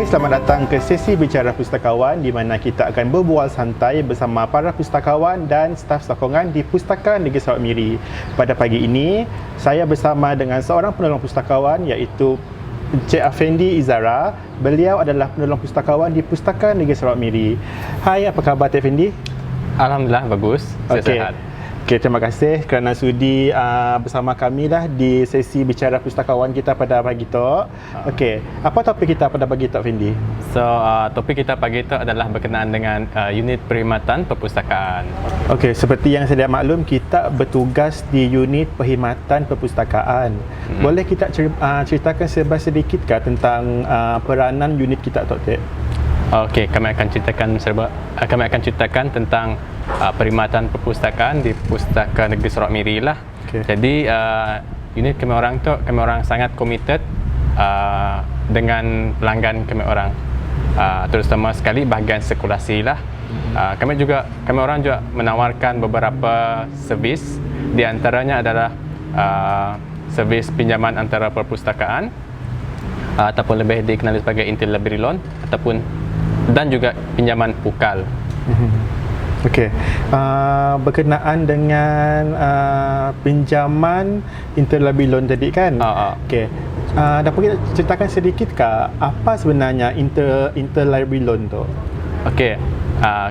selamat datang ke sesi Bicara Pustakawan di mana kita akan berbual santai bersama para pustakawan dan staf sokongan di Pustaka Negeri Sarawak Miri. Pada pagi ini, saya bersama dengan seorang penolong pustakawan iaitu Encik Afendi Izara. Beliau adalah penolong pustakawan di Pustaka Negeri Sarawak Miri. Hai, apa khabar Encik Afendi? Alhamdulillah, bagus. Saya sihat. Okey, terima kasih kerana sudi bersama kami dah di sesi Bicara Pustakawan kita pada pagi tu. Okey, apa topik kita pada pagi tu, Fendi? So, topik kita pagi itu adalah berkenaan dengan unit perkhidmatan perpustakaan. Okey, seperti yang sedia maklum, kita bertugas di unit perkhidmatan perpustakaan. Boleh kita ceritakan sedikit tentang peranan unit kita tu, Tok? Okey, kami akan ceritakan tentang perkhidmatan perpustakaan di Pustaka Negeri Sarawak Miri lah. Okay. Jadi unit kami orang sangat committed dengan pelanggan kami orang, terutama sekali bahagian sirkulasi lah. Kami orang juga menawarkan beberapa servis, di antaranya adalah servis pinjaman antara perpustakaan ataupun lebih dikenali sebagai interlibrary loan dan juga pinjaman pukal. Okey, berkenaan dengan pinjaman interlibrary loan tadi kan? Okey, dapat kita ceritakan sedikit apa sebenarnya interlibrary loan tu? Okey,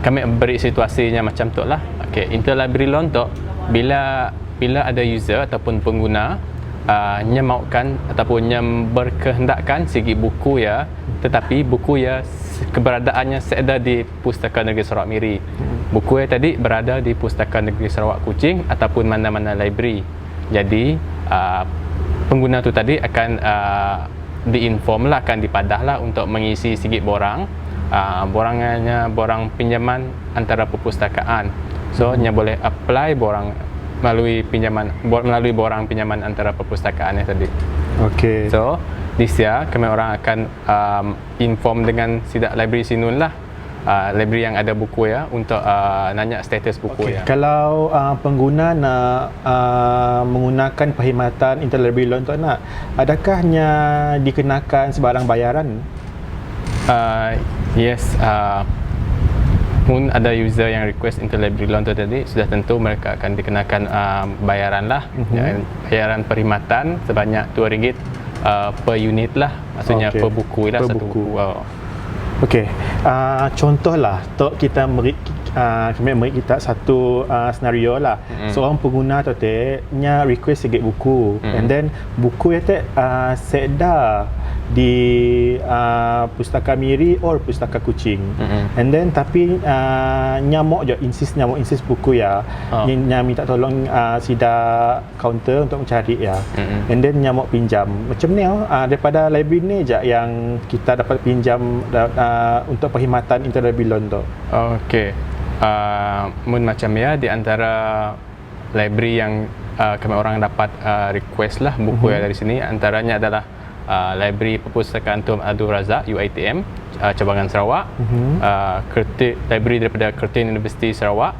kami beri situasinya macam tu lah. Okey, interlibrary loan tu bila ada user ataupun pengguna nya maukan ataupun nya berkehendakkan segi buku ya, tetapi buku ya keberadaannya seada di Pustaka Negeri Sarawak Miri. Buku ya tadi berada di Pustaka Negeri Sarawak Kuching ataupun mana-mana library. Jadi pengguna tu tadi akan diinform lah, akan dipadah lah untuk mengisi sikit borang pinjaman antara perpustakaan. So nya boleh apply borang melalui borang pinjaman antara perpustakaan tadi. Okey. So di sia kami orang akan inform dengan sidak library sinun lah, library yang ada buku ya, untuk nanya status buku ya. Kalau pengguna nak menggunakan perkhidmatan interlibrary loan tu adakahnya dikenakan sebarang bayaran? Yes. Pun ada user yang request interlibrary loan tu tadi, sudah tentu mereka akan dikenakan bayaran lah. Bayaran perkhidmatan sebanyak RM2 per unit lah, maksudnya per buku lah, satu buku. Okey, contohlah kita beri kita satu senario lah. Seorang pengguna tu nya request sikit buku, and then buku sedar di Pustaka Miri or Pustaka Kuching, and then tapi nyamuk insist buku ya, minta tolong sida counter untuk mencari ya, and then nyamuk pinjam macam ni daripada library ni je yang kita dapat pinjam untuk perkhidmatan interlibrary loan tu. Okey, macam ya, di antara library yang kami orang dapat request lah buku ya dari sini, antaranya adalah Library Perpustakaan Tun Abdul Razak UiTM cabangan Sarawak, library daripada Curtin University Sarawak,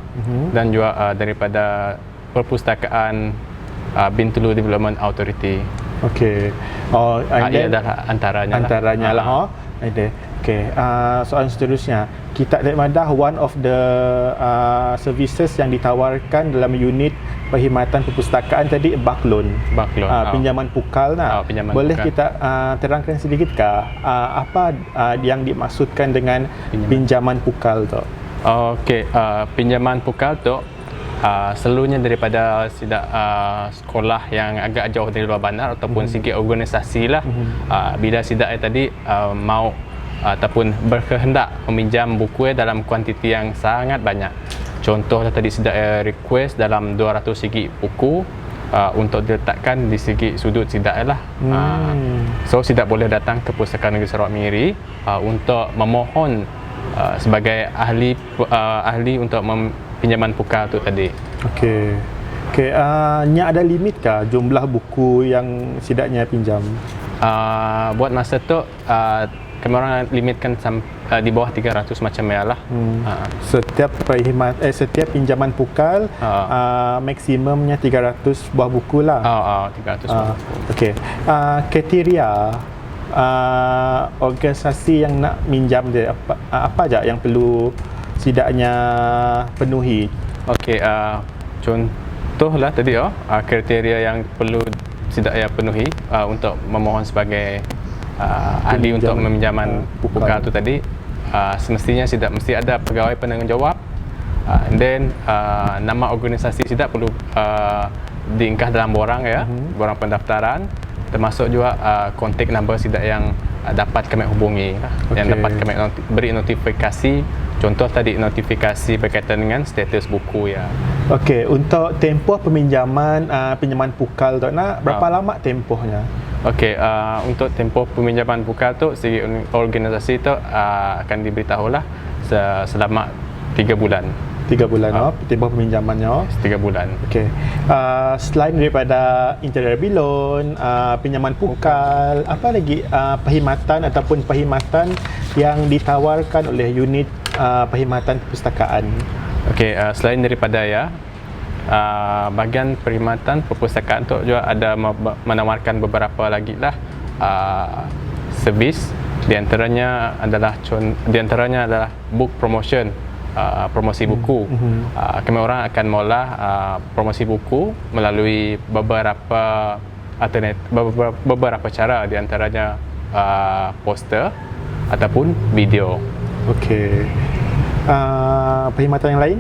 dan juga daripada Perpustakaan Bintulu Development Authority. Okey. Ia adalah antaranya lah. Okey, soalan seterusnya, kita madah one of the services yang ditawarkan dalam unit perkhidmatan perpustakaan tadi bulk loan. Pinjaman pukal boleh pukal. Kita terangkan sedikit apa yang dimaksudkan dengan pinjaman pukal tu? Okey, pinjaman pukal tu selalunya daripada sekolah yang agak jauh dari luar bandar ataupun segi organisasi lah. Bila sidak tadi mau ataupun berkehendak meminjam buku dalam kuantiti yang sangat banyak. Contohlah tadi sidak request dalam 200 segi buku untuk diletakkan di segi sudut sidak lah. So sidak boleh datang ke Pustaka Negeri Sarawak Miri untuk memohon sebagai ahli untuk pinjaman pukal tu tadi. Okey. Nya ada limit jumlah buku yang sidaknya pinjam? Buat masa tu kami orang limitkan di bawah 300 macam ya lah. Setiap pinjaman pukal maksimumnya 300 buah buku lah. 300 buah buku. Okey. Kriteria organisasi yang nak minjam dia, apa aja yang perlu setidaknya penuhi? Okey, contohlah tadi kriteria yang perlu setidaknya penuhi untuk memohon sebagai ahli untuk meminjaman pukal tu tadi. Semestinya mesti ada pegawai penanggungjawab, and then nama organisasi tidak perlu diingkah dalam borang ya, borang pendaftaran, termasuk juga kontak number sidak yang dapat kami hubungi, yang dapat kami beri notifikasi. Contoh tadi notifikasi berkaitan dengan status buku ya. Okey, untuk tempoh peminjaman pinjaman pukal tu nak berapa lama tempohnya? Okey, untuk tempoh peminjaman pukal tu segi organisasi tu akan diberitahulah selama 3 bulan. 3 bulan tempoh peminjamannya. 3 bulan. Okey. Selain daripada interior loan, pinjaman pukal, apa lagi perkhidmatan ataupun perkhidmatan yang ditawarkan oleh unit perkhidmatan perpustakaan? Okey, selain daripada bahagian perkhidmatan perpustakaan tu juga ada menawarkan beberapa lagi lah servis. Di antaranya adalah book promotion, promosi buku. Kami orang akan mula promosi buku melalui beberapa cara, di antaranya poster ataupun video. Okey. Perkhidmatan yang lain?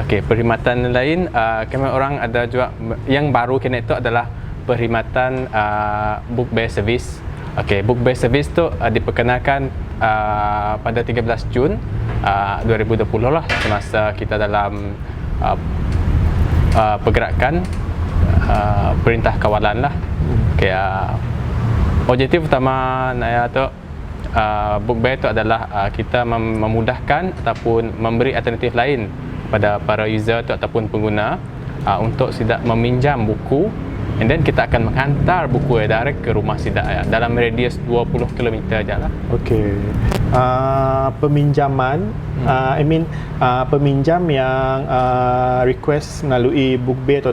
Okey, perkhidmatan lain kami orang ada juga yang baru kini itu adalah perkhidmatan book based service. Okey, book based service tu diperkenalkan pada 13 Jun 2020 lah, semasa kita dalam pergerakan perintah kawalan lah. Okey, objektif utama Naya tu book based tu adalah kita memudahkan ataupun memberi alternatif lain pada para user tu ataupun pengguna untuk sidak meminjam buku, and then kita akan menghantar buku direct ke rumah sidak dalam radius 20 km aja lah. Okey. Peminjaman peminjam yang request melalui book bay tu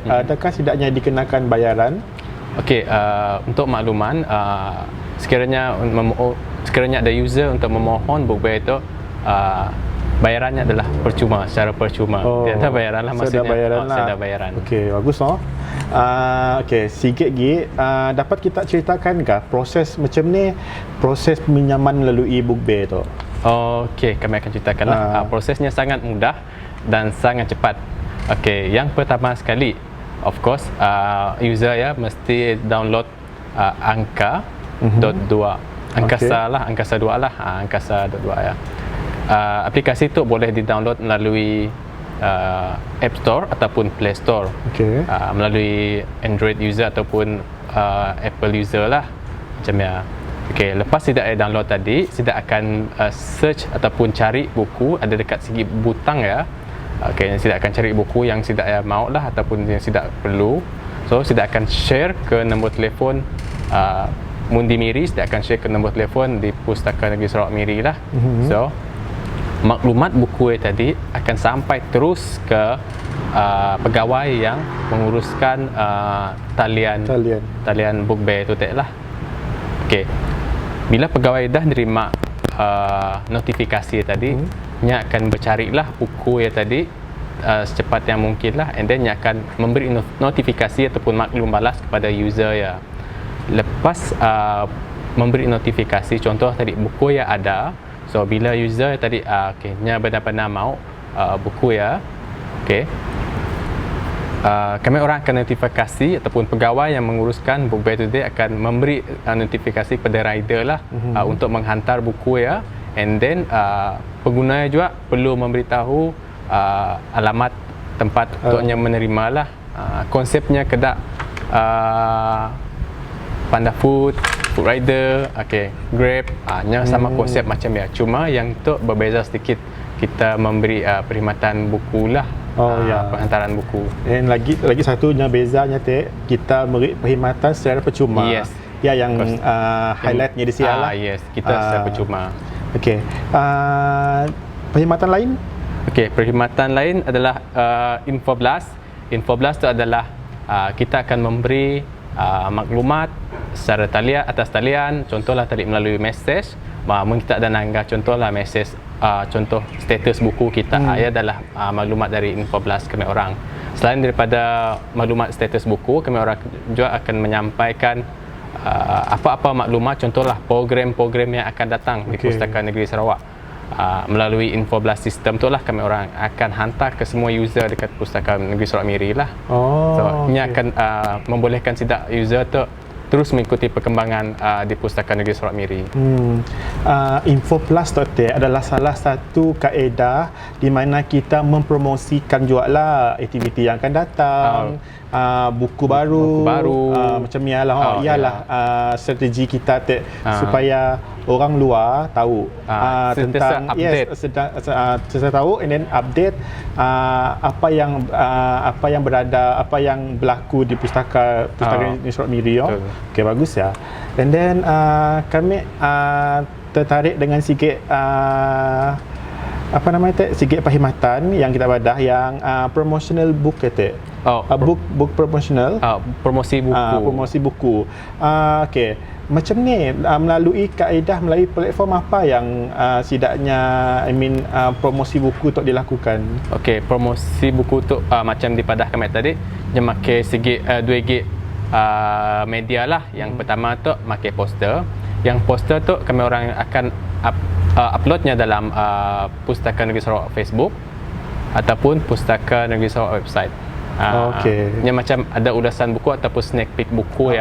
adakah setidaknya dikenakan bayaran? Okey, untuk makluman sekiranya ada user untuk memohon book bay itu bayarannya adalah secara percuma. Tiada bayaran lah, maksudnya ada bayaran. Okey, bagus okey, sikit lagi dapat kita ceritakan ke proses macam ni, proses peminjaman melalui book bay tu? Okey, kami akan ceritakan lah. Prosesnya sangat mudah dan sangat cepat. Okey, yang pertama sekali, of course, user mesti download angka.2. Angkasa 2 lah, angkasa.2 ya. Aplikasi tu boleh di-download melalui App Store ataupun Play Store. Melalui Android user ataupun Apple user lah, macam ya. Okey, lepas tidak download tadi, tidak akan search ataupun cari buku ada dekat segi butang ya. Okey, tidak akan cari buku yang tidak mahu lah ataupun yang tidak perlu. So, tidak akan share ke nombor telefon Mundi Miri, tidak akan share ke nombor telefon di Pustaka Negeri Sarawak Miri lah. So, maklumat buku tadi akan sampai terus ke pegawai yang menguruskan talian book bay tu lah. Okey, bila pegawai dah nerima notifikasi tadi, nya akan bercarilah buku tadi secepat yang mungkin lah, and then nya akan memberi notifikasi ataupun maklum balas kepada user ya. Lepas memberi notifikasi, contoh tadi buku ada. So bila user tadi nya benar-benar mau buku okey, kami orang akan notifikasi ataupun pegawai yang menguruskan book bay today akan memberi notifikasi kepada rider lah untuk menghantar buku and then pengguna juga perlu memberitahu alamat tempat untuknya menerima lah. Konsepnya kedak Panda Food rider, Grab, sama konsep macam cuma yang tu berbeza sedikit, kita memberi perkhidmatan buku lah, penghantaran buku. Dan lagi satunya bezanya kita beri perkhidmatan secara percuma. Yes. Yang highlightnya di sini lah. Yes, kita secara percuma. Okey. Perkhidmatan lain? Okey, perkhidmatan lain adalah Info Blast. Info Blast tu adalah kita akan memberi maklumat secara talian, atas talian, contohlah tadi melalui mesej, mungkin kita ada nangga contohlah mesej, contoh status buku kita, ia adalah maklumat dari Infoblas kami orang. Selain daripada maklumat status buku, kami orang juga akan menyampaikan apa-apa maklumat, contohlah program-program yang akan datang di Pustakaan Negeri Sarawak. Melalui Infoblas sistem tu lah kami orang akan hantar ke semua user dekat Pustakaan Negeri Sarawak Miri lah. So, ini akan membolehkan sidak user tu terus mengikuti perkembangan di Pustakaan Negeri Sarawak Miri. Infoplas adalah salah satu kaedah di mana kita mempromosikan jugalah aktiviti yang akan datang, buku baru, macam ni lah. Ialah strategi kita supaya orang luar tahu tentang sentiasa tahu, and then update apa yang berada, apa yang berlaku di Pustakaan Negeri Sarawak Miri. Okey, bagus ya. And then kami tertarik dengan sikit sikit perkhidmatan yang kita badah yang promotional book kata. Book promotional. Promosi buku. Promosi buku. Okey. Macam ni melalui kaedah, melalui platform apa yang setidaknya promosi buku tu dilakukan? Okey, promosi buku tu macam dipadah kami tadi, dia pakai segi 2 gig media lah. Yang pertama tu pakai poster. Yang poster tu kami orang akan uploadnya dalam Pustakaan Negeri Sarawak Facebook ataupun Pustakaan Negeri Sarawak website. Yang macam ada ulasan buku ataupun sneak peek buku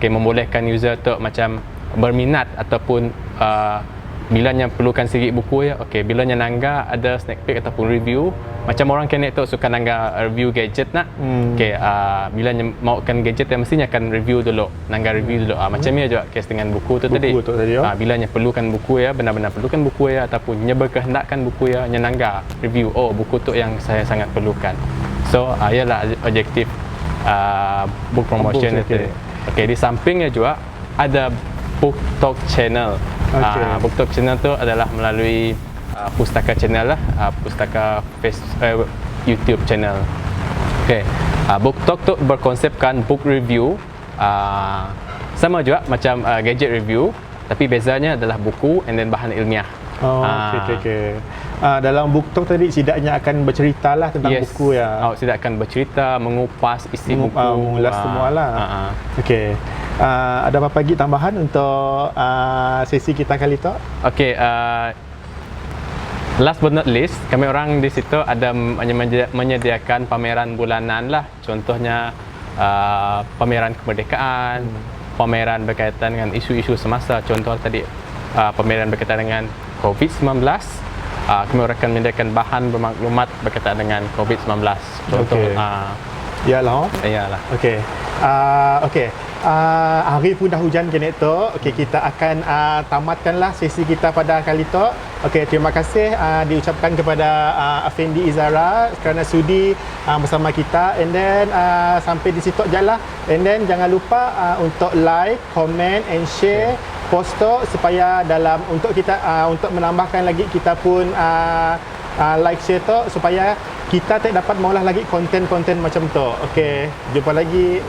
membolehkan user tu macam berminat ataupun bilanya perlukan sikit buku bilanya nangga ada sneak peek ataupun review, macam orang kena tu suka nangga review gadget nak. Bilanya maukan gadget mestinya akan review dulu, nangga review dulu. Macam ni juga kes dengan buku tu tadi. Bilanya perlukan buku benar-benar perlukan buku ataupun nya berkehendakkan buku nya nangga review, buku tu yang saya sangat perlukan. So ialah objektif book promotion itu. Di sampingnya juga ada Book Talk Channel. Book Talk Channel tu adalah melalui Pustaka Channel lah, Pustaka YouTube Channel. Book Talk tu berkonsepkan book review, sama juga macam gadget review, tapi bezanya adalah buku and then bahan ilmiah. Dalam book talk tadi setidaknya akan bercerita lah tentang buku ya. Tidak akan bercerita, mengupas isi buku, mengulas semualah. Ada apa lagi tambahan untuk sesi kita kali tu? Last but not least, kami orang di situ ada menyediakan pameran bulanan lah. Contohnya pameran kemerdekaan, pameran berkaitan dengan isu-isu semasa. Contoh tadi pameran berkaitan dengan COVID-19. Kami akan menyediakan bahan bermaklumat berkaitan dengan COVID-19. Contoh Iyalah. Hari pun dah hujan kena tu. Kita akan tamatkanlah sesi kita pada kali tu. Terima kasih diucapkan kepada Afendi Izara kerana sudi bersama kita. And then sampai di situ je lah. And then jangan lupa untuk like, comment and share post tu supaya untuk kita untuk menambahkan lagi kita pun like, share tu supaya kita tak dapat mengolah lagi konten-konten macam tu. Jumpa lagi.